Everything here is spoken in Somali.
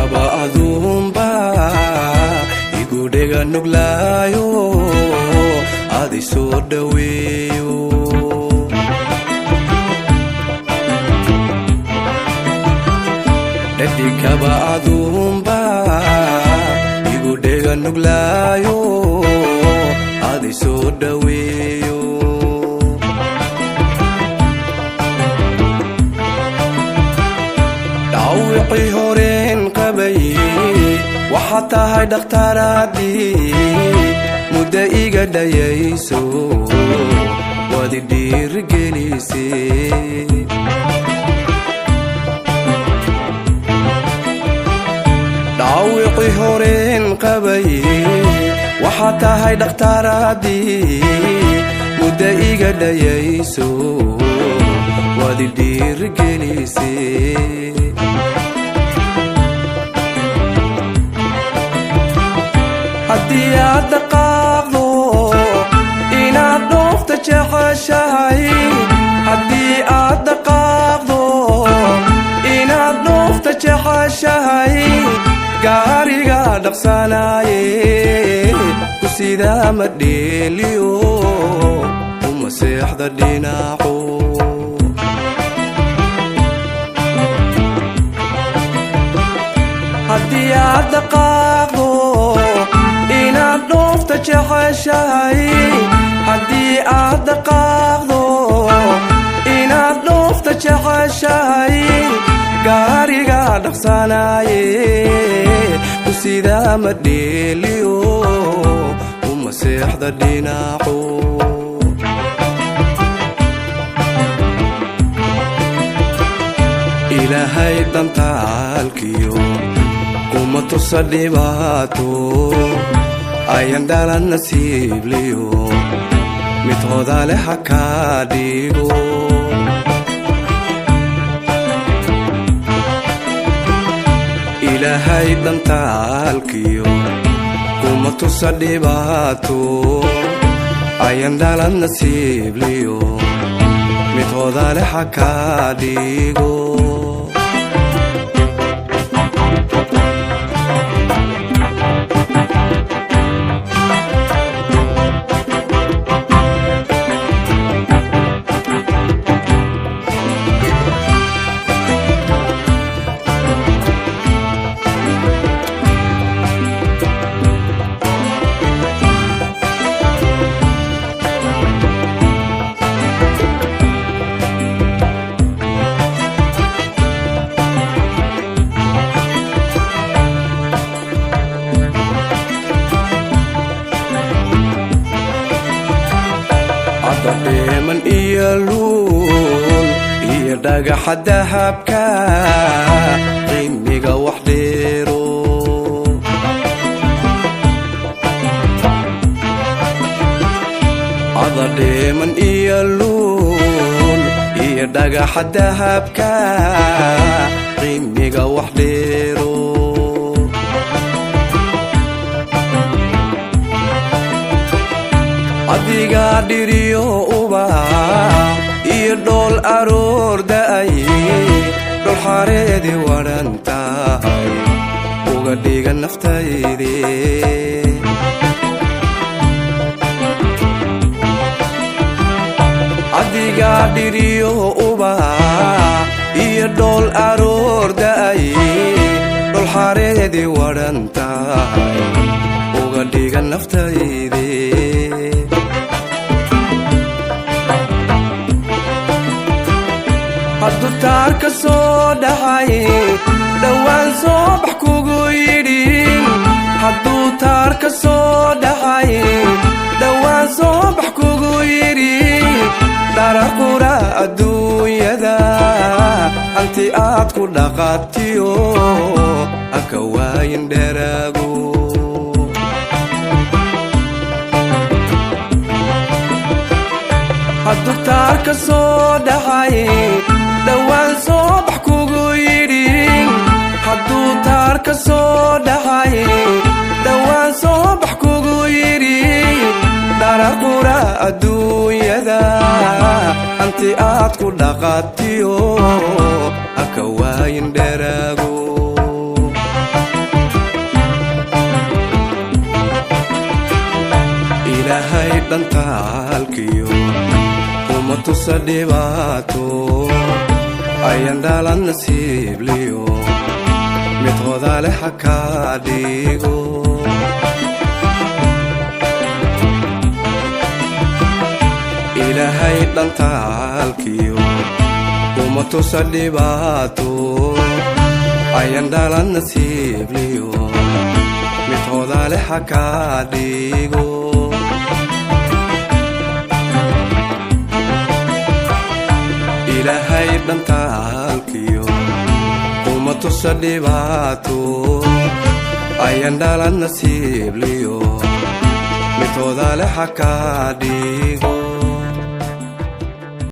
kaba adumba igudega nuglayo adi soo dhaweeyo daddi kaba adumba igudega nuglayo adi soo dhaweeyo dawqi horeen qabay waxata hay dhaqtaradi mudda iga dhayayso wadi dhiirgelise dawqi horeen qabay waxata hay dhaqtaradi mudda iga dhayayso wadi dhiirgelise haddii aad dhaqaaqdo inaad dhoofta jeceshahay haddii aad dhaqaaqdo inaad dhoofta jeceshahay gaariga dhaqsanaaye ku sidaa ma dheeliyo uma seexda dhinaco haddii aad dhaqaaqdo inaad dhoofta jeceshahay haddii aad dhaqaaqdo inaad dhoofta jeceshahay gaariga dhaqsanaaye ku sidaa ma dheeliyo uma seexda dhinaco ilaahay dhantaalkiyo kuma tusa dhibaato ayan dhalan nasiibliyo mid hoda leh ha kaa dhigo ilaahay dhantaalkiyo kuma tusa dhibaato ayan dhalan nasiibliyo mid hoda leh ha kaa dhigo deeman iyo luul iyo dhagaxa dahabka qiimiga wax dheero ada deeman iyo luul iyo dhagaxa dahabka qiimiga wax dheero adiga dhiriyo ubax iyo dhool aroor da'ay dhul xareedi waran tahay uga dhiga naftayde adiga dhiriyo ubax iyo dhool aroor da'ay dhul xareedi waran tahay uga dhiga naftayde hadduu taarka soo dhahay dhowaan soo bax kugu yidhin hadduu taarka soo dhahay dhowaan soo bax kugu yidhi dharaqura adduunyada hanti aad ku dhaqatiyo haka waayin dheraago hadduu taarka soo dhahay dhowaan soo bax kugu yidhi hadduu taarka soo dhahay dhowaan soo bax kugu yidhi dharaqura adduunyada hanti aad ku dhaqatiyo haka waayin dheraago dhantaalkiyo kuma tusa dhibaato ayaan dhalan nasiibliyo mid hodaale ha kaa dhigo ilaahay dhantaalkiyo kuma tusa dhibaato ayaan dhalan nasiibliyo mid hodaale ha kaa dhigo ilaahay dhantaalkiyo kuma tusa dhibaato ayaan dhalan nasiibliyo mid hodaale ha kaa dhigo